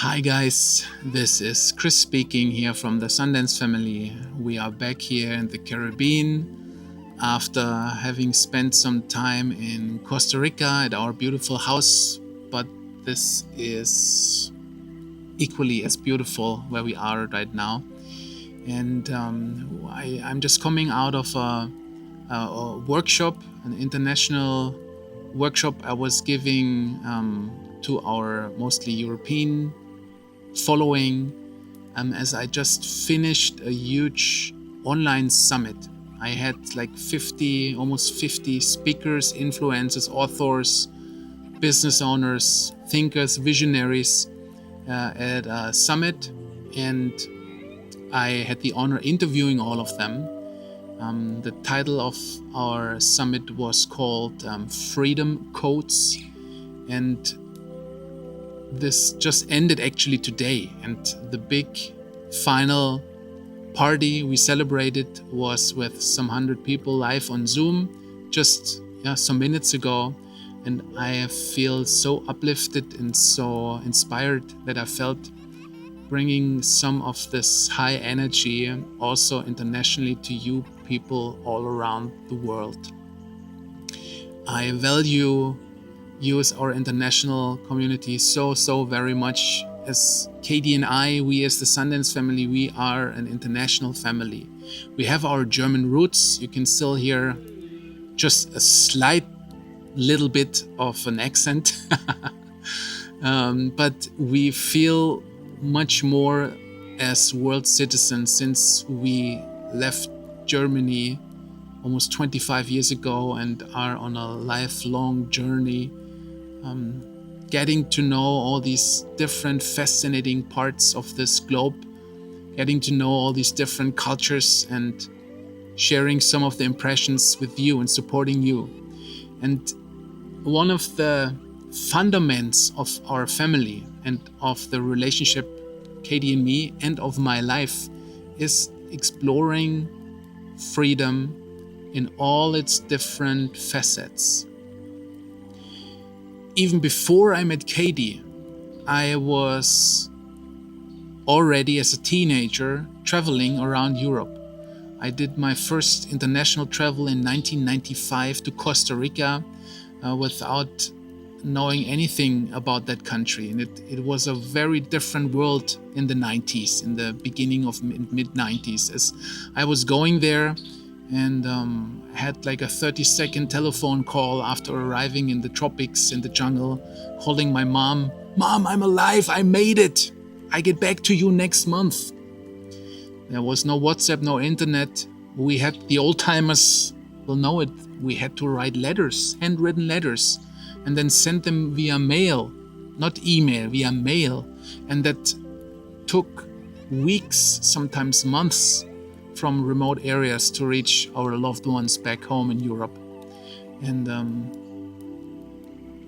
Hi guys, this is Chris speaking here from the Sundance family. We are back here in the Caribbean after having spent some time in Costa Rica at our beautiful house, but this is equally as beautiful where we are right now. And I'm just coming out of a workshop, an international workshop I was giving to our mostly European following, as I just finished a huge online summit. I had like 50, almost 50 speakers, influencers, authors, business owners, thinkers, visionaries at a summit, and I had the honor interviewing all of them. The title of our summit was called Freedom Codes, and this just ended actually today. And the big final party we celebrated was with some 100 people live on Zoom just some minutes ago. And I feel so uplifted and so inspired that I felt bringing some of this high energy also internationally to you people all around the world. I value you as our international community so very much. As Katie and I, we as the Sundance family, we are an international family. We have our German roots. You can still hear just a slight little bit of an accent. But we feel much more as world citizens since we left Germany almost 25 years ago and are on a lifelong journey, getting to know all these different fascinating parts of this globe, getting to know all these different cultures and sharing some of the impressions with you and supporting you. And one of the fundaments of our family and of the relationship, Katie and me, and of my life is exploring freedom in all its different facets. Even before I met Katie, I was already as a teenager traveling around Europe. I did my first international travel in 1995 to Costa Rica without knowing anything about that country. And it was a very different world in the 90s, in the beginning of mid 90s, as I was going there and had like a 30-second telephone call after arriving in the tropics, in the jungle, calling my mom. Mom, I'm alive, I made it. I get back to you next month. There was no WhatsApp, no internet. We had, the old timers will know it, we had to write letters, handwritten letters, and then send them via mail, not email, via mail. And that took weeks, sometimes months, from remote areas to reach our loved ones back home in Europe. And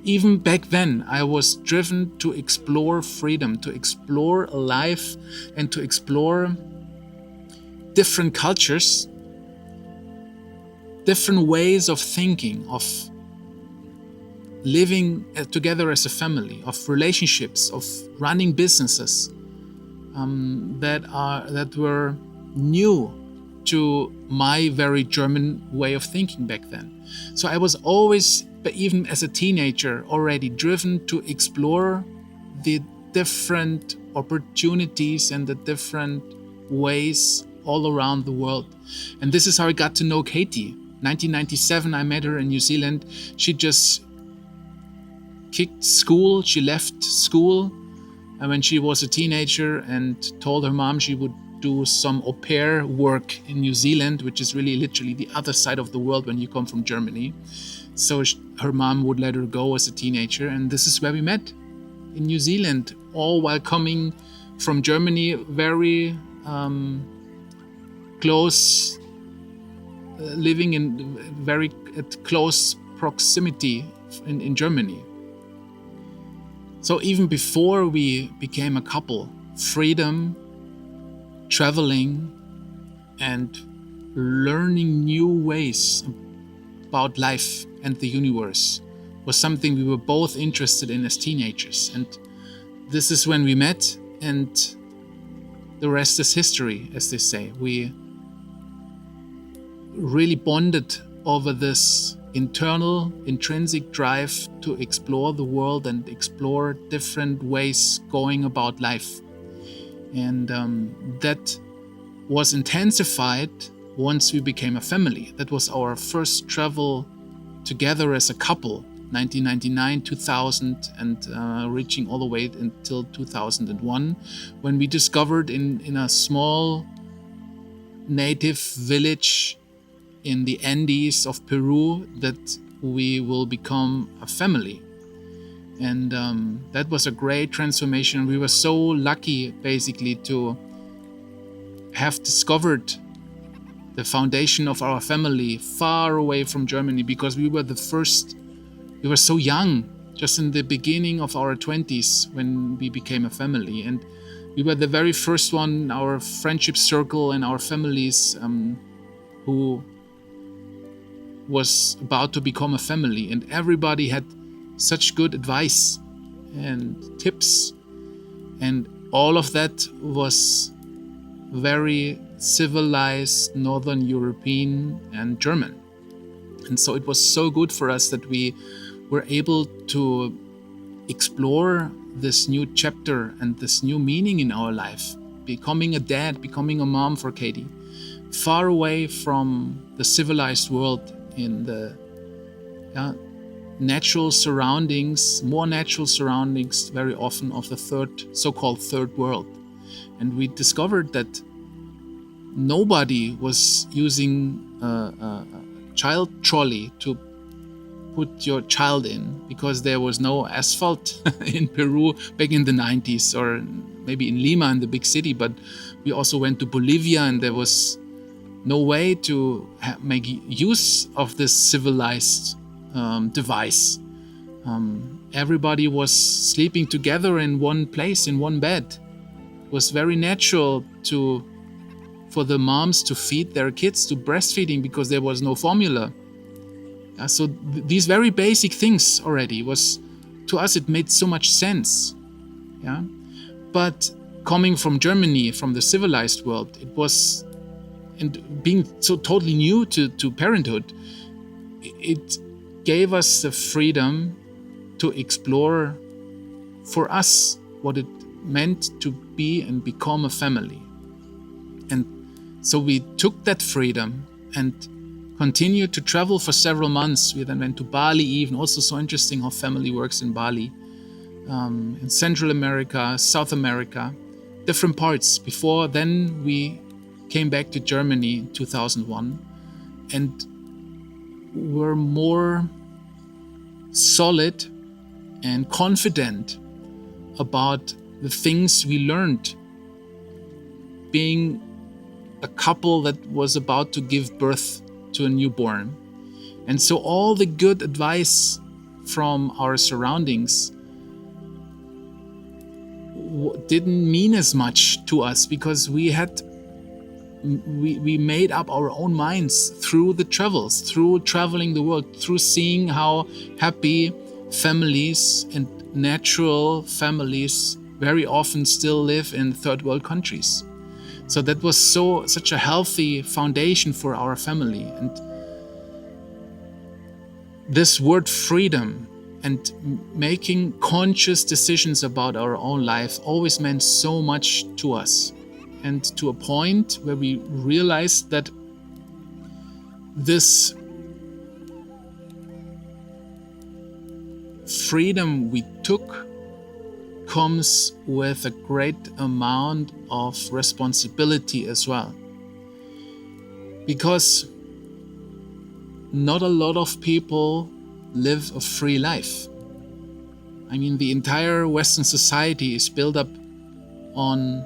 even back then, I was driven to explore freedom, to explore life, and to explore different cultures, different ways of thinking, of living together as a family, of relationships, of running businesses that were new to my very German way of thinking back then. So I was always, even as a teenager, already driven to explore the different opportunities and the different ways all around the world. And this is how I got to know Katie. 1997, I met her in New Zealand. She just kicked school. She left school when she was a teenager and told her mom she would do some au pair work in New Zealand, which is really literally the other side of the world when you come from Germany. So her mom would let her go as a teenager, and this is where we met, in New Zealand, all while coming from Germany, very close, living in very close proximity in Germany. So even before we became a couple, freedom, traveling, and learning new ways about life and the universe was something we were both interested in as teenagers. And this is when we met, and the rest is history, as they say. We really bonded over this internal, intrinsic drive to explore the world and explore different ways going about life. And that was intensified once we became a family. That was our first travel together as a couple, 1999, 2000, and reaching all the way until 2001, when we discovered in a small native village in the Andes of Peru that we will become a family. And that was a great transformation. We were so lucky, basically, to have discovered the foundation of our family far away from Germany, because we were the first. We were so young, just in the beginning of our 20s when we became a family. And we were the very first one, our friendship circle and our families, who was about to become a family. And everybody had such good advice and tips. And all of that was very civilized Northern European and German. And so it was so good for us that we were able to explore this new chapter and this new meaning in our life, becoming a dad, becoming a mom for Katie, far away from the civilized world, in the natural surroundings, more natural surroundings very often of the so-called third world. And we discovered that nobody was using a child trolley to put your child in, because there was no asphalt in Peru back in the 90s, or maybe in Lima, in the big city. But we also went to Bolivia, and there was no way to make use of this civilized device. Everybody was sleeping together in one place, in one bed. It was very natural for the moms to feed their kids, to breastfeeding, because there was no formula. So these very basic things already was, to us, it made so much sense. But coming from Germany, from the civilized world, it was, and being so totally new to parenthood, it gave us the freedom to explore for us what it meant to be and become a family. And so we took that freedom and continued to travel for several months. We then went to Bali, even, also so interesting how family works in Bali, in Central America, South America, different parts. Before then, we came back to Germany in 2001 and were more solid and confident about the things we learned being a couple that was about to give birth to a newborn. And so all the good advice from our surroundings didn't mean as much to us, because we made up our own minds through the travels, through traveling the world, through seeing how happy families and natural families very often still live in third world countries. So that was such a healthy foundation for our family. And this word freedom and making conscious decisions about our own life always meant so much to us. And to a point where we realized that this freedom we took comes with a great amount of responsibility as well. Because not a lot of people live a free life. I mean, the entire Western society is built up on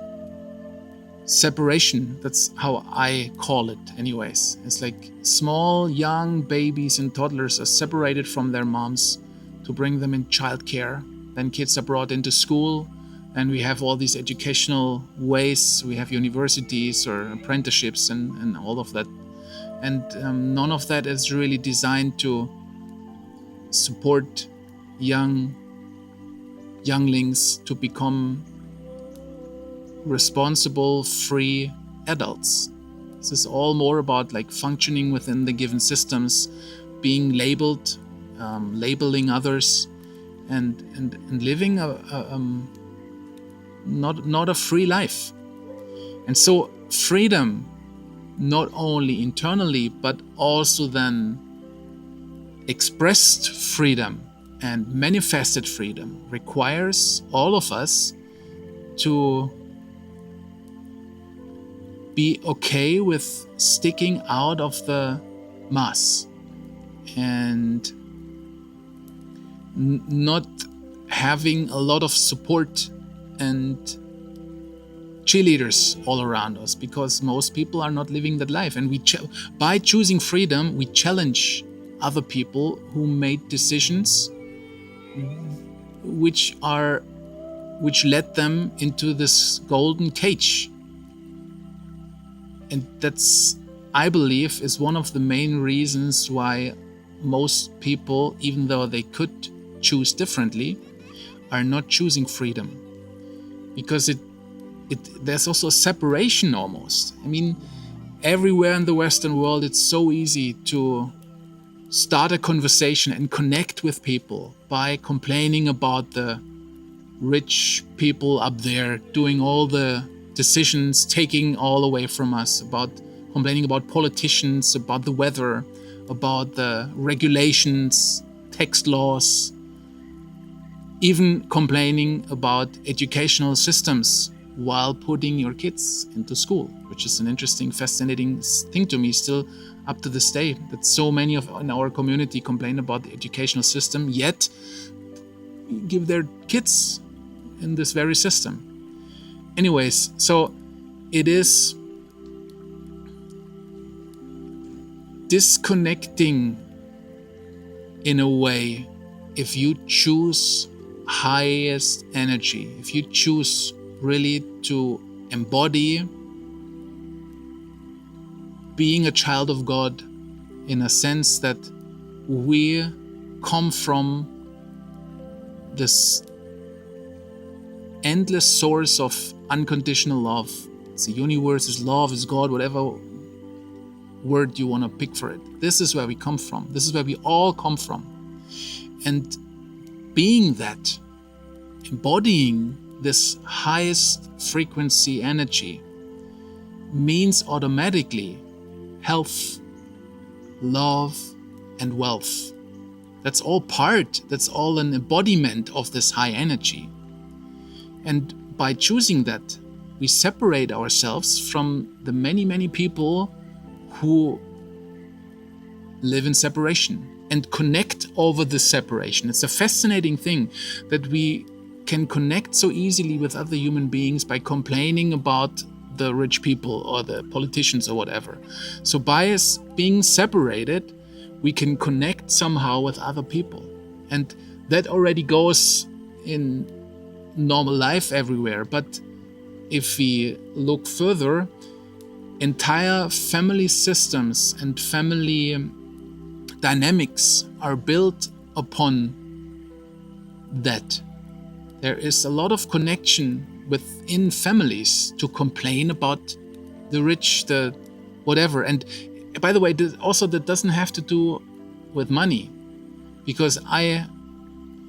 separation. That's how I call it anyways. It's like small young babies and toddlers are separated from their moms to bring them in childcare. Then kids are brought into school. Then we have all these educational ways. We have universities or apprenticeships and all of that. And none of that is really designed to support young younglings to become responsible, free adults. This is all more about like functioning within the given systems, being labeled, labeling others, and living not a free life. And so freedom, not only internally but also then expressed freedom and manifested freedom, requires all of us to be okay with sticking out of the mass and not having a lot of support and cheerleaders all around us, because most people are not living that life. And by choosing freedom, we challenge other people who made decisions which led them into this golden cage. And that's, I believe, is one of the main reasons why most people, even though they could choose differently, are not choosing freedom. Because there's also a separation almost. I mean, everywhere in the Western world, it's so easy to start a conversation and connect with people by complaining about the rich people up there doing all the decisions, taking all away from us, about complaining about politicians, about the weather, about the regulations, tax laws, even complaining about educational systems while putting your kids into school, which is an interesting, fascinating thing to me still up to this day, that so many in our community complain about the educational system, yet give their kids in this very system. Anyways, so it is disconnecting in a way if you choose highest energy, if you choose really to embody being a child of God, in a sense that we come from this endless source of unconditional love. It's the universe, is love, is God, whatever word you want to pick for it. This is where we come from. This is where we all come from. And being that, embodying this highest frequency energy, means automatically health, love, and wealth. That's all an embodiment of this high energy. And by choosing that, we separate ourselves from the many, many people who live in separation and connect over the separation. It's a fascinating thing that we can connect so easily with other human beings by complaining about the rich people or the politicians or whatever. So by us being separated, we can connect somehow with other people. And that already goes in normal life everywhere. But if we look further, entire family systems and family dynamics are built upon that. There is a lot of connection within families to complain about the rich, the whatever. And by the way, that doesn't have to do with money, because I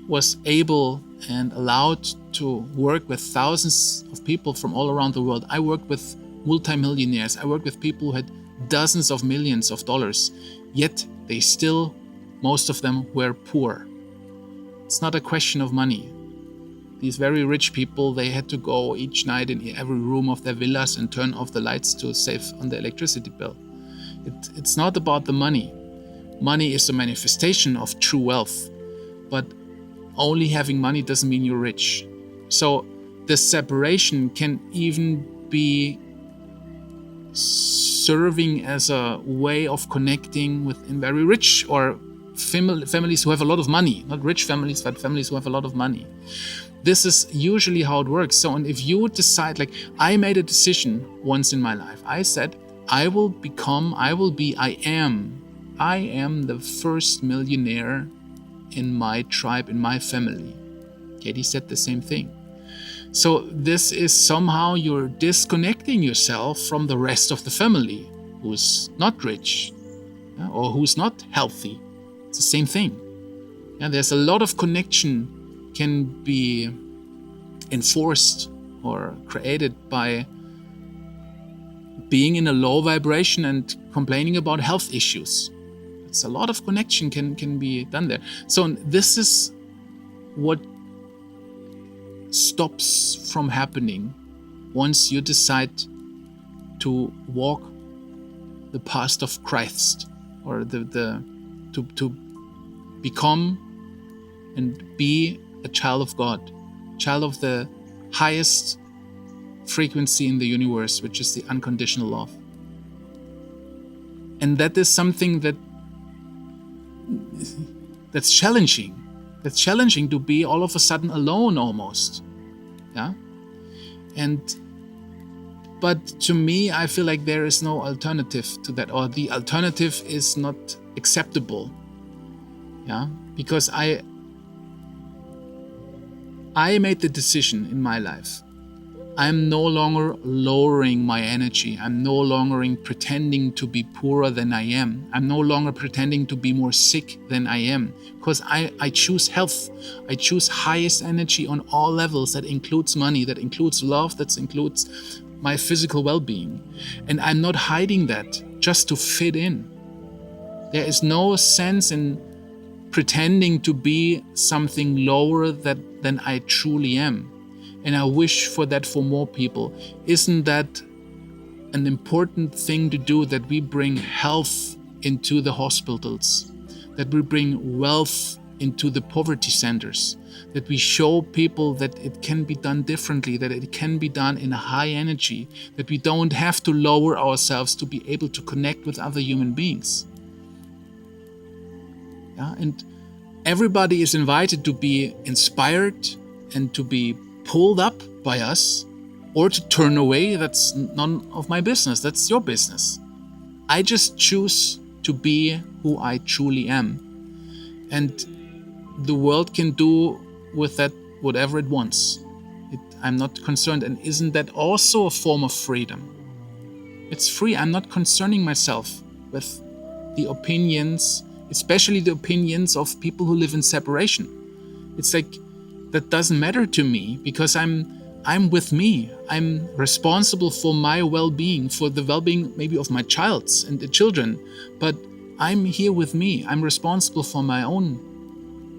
was able and allowed to work with thousands of people from all around the world. I worked with multimillionaires. I worked with people who had dozens of millions of dollars, yet they still, most of them, were poor. It's not a question of money. These very rich people, they had to go each night in every room of their villas and turn off the lights to save on the electricity bill. It's not about the money. Money is a manifestation of true wealth, but only having money doesn't mean you're rich. So this separation can even be serving as a way of connecting within very rich or families who have a lot of money. Not rich families, but families who have a lot of money. This is usually how it works. So, and if you decide, like I made a decision once in my life, I said, I am the first millionaire in my tribe, in my family. Katie said the same thing. So this is somehow you're disconnecting yourself from the rest of the family who's not rich, or who's not healthy. It's the same thing. And there's a lot of connection can be enforced or created by being in a low vibration and complaining about health issues. It's a lot of connection can be done there. So this is what stops from happening once you decide to walk the path of Christ, or to become and be a child of God, child of the highest frequency in the universe, which is the unconditional love. And that is something that's challenging. That's challenging to be all of a sudden alone almost. Yeah? But to me, I feel like there is no alternative to that, or the alternative is not acceptable. Yeah? Because I made the decision in my life. I'm no longer lowering my energy. I'm no longer pretending to be poorer than I am. I'm no longer pretending to be more sick than I am. Because I choose health. I choose highest energy on all levels. That includes money, that includes love, that includes my physical well-being. And I'm not hiding that just to fit in. There is no sense in pretending to be something lower than I truly am. And I wish for that for more people. Isn't that an important thing to do, that we bring health into the hospitals, that we bring wealth into the poverty centers, that we show people that it can be done differently, that it can be done in a high energy, that we don't have to lower ourselves to be able to connect with other human beings. Yeah, and everybody is invited to be inspired and to be pulled up by us, or to turn away. That's none of my business. That's your business. I just choose to be who I truly am. And the world can do with that whatever it wants. I'm not concerned. And isn't that also a form of freedom? It's free. I'm not concerning myself with the opinions, especially the opinions of people who live in separation. It's like, that doesn't matter to me, because I'm with me. I'm responsible for my well-being, for the well-being maybe of my child's and the children, but I'm here with me. I'm responsible for my own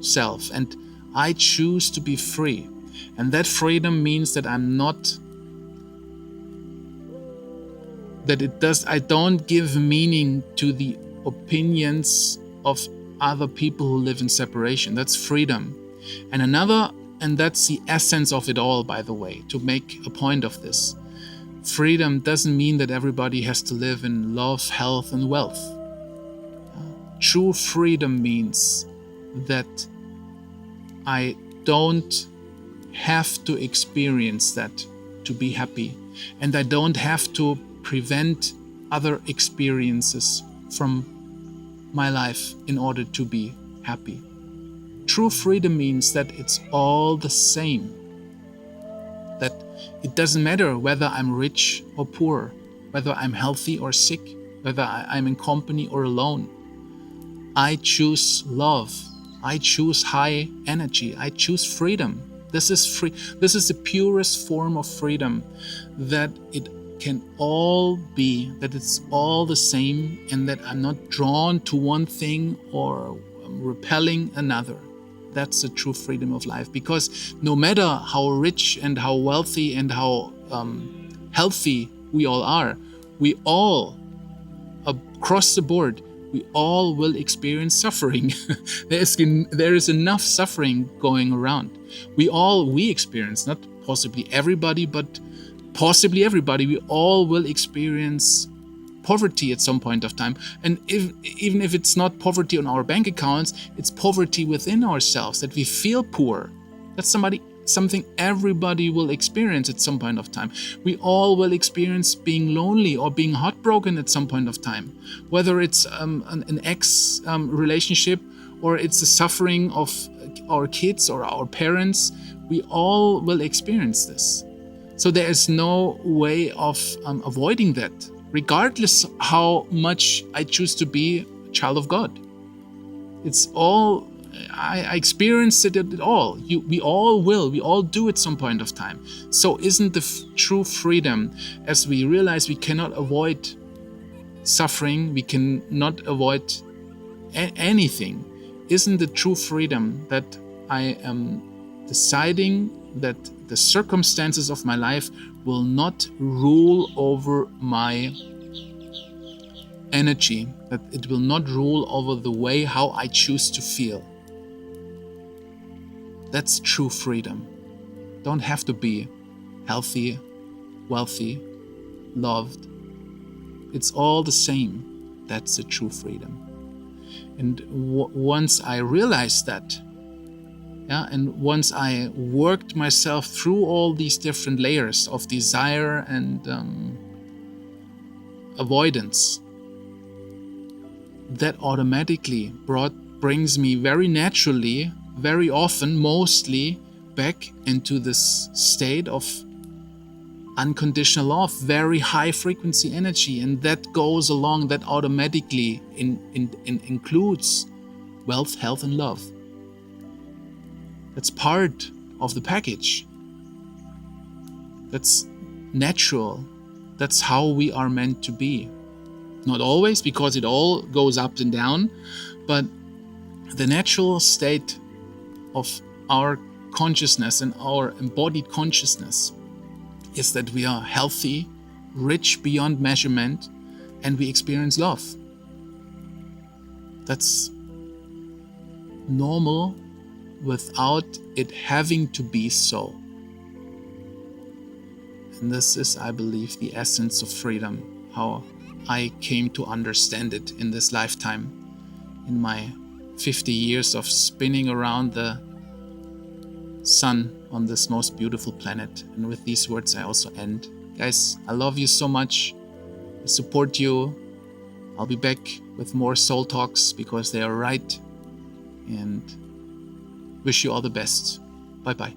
self, and I choose to be free. And that freedom means that I don't give meaning to the opinions of other people who live in separation. That's freedom. And that's the essence of it all, by the way, to make a point of this. Freedom doesn't mean that everybody has to live in love, health, and wealth. True freedom means that I don't have to experience that to be happy, and I don't have to prevent other experiences from my life in order to be happy. True freedom means that it's all the same. That it doesn't matter whether I'm rich or poor, whether I'm healthy or sick, whether I'm in company or alone. I choose love. I choose high energy. I choose freedom. This is free. This is the purest form of freedom, that it can all be, that it's all the same, and that I'm not drawn to one thing or repelling another. That's the true freedom of life. Because no matter how rich and how wealthy and how healthy we all are, we all, across the board, we all will experience suffering. There is enough suffering going around. We experience, not possibly everybody, but possibly everybody, we all will experience poverty at some point of time. And even if it's not poverty on our bank accounts, it's poverty within ourselves, that we feel poor. That's something everybody will experience at some point of time. We all will experience being lonely or being heartbroken at some point of time, whether it's an ex relationship, or it's the suffering of our kids or our parents, we all will experience this. So there is no way of avoiding that, regardless how much I choose to be a child of God. It's all, I experienced it all. We all will. We all do at some point of time. So isn't the true freedom, as we realize we cannot avoid suffering, we cannot avoid anything, isn't the true freedom that I am deciding that the circumstances of my life will not rule over my energy, that it will not rule over the way how I choose to feel? That's true freedom. Don't have to be healthy, wealthy, loved. It's all the same. That's the true freedom. And once I realized that, and once I worked myself through all these different layers of desire and avoidance, that automatically brings me very naturally, very often, mostly back into this state of unconditional love, very high frequency energy, and that goes along, that automatically includes wealth, health, and love. That's part of the package. That's natural. That's how we are meant to be. Not always, because it all goes up and down, but the natural state of our consciousness and our embodied consciousness is that we are healthy, rich beyond measurement, and we experience love. That's normal without it having to be so. And this is, I believe, the essence of freedom, how I came to understand it in this lifetime, in my 50 years of spinning around the sun on this most beautiful planet. And with these words I also end. Guys, I love you so much. I support you. I'll be back with more soul talks because they are right, and wish you all the best. Bye bye.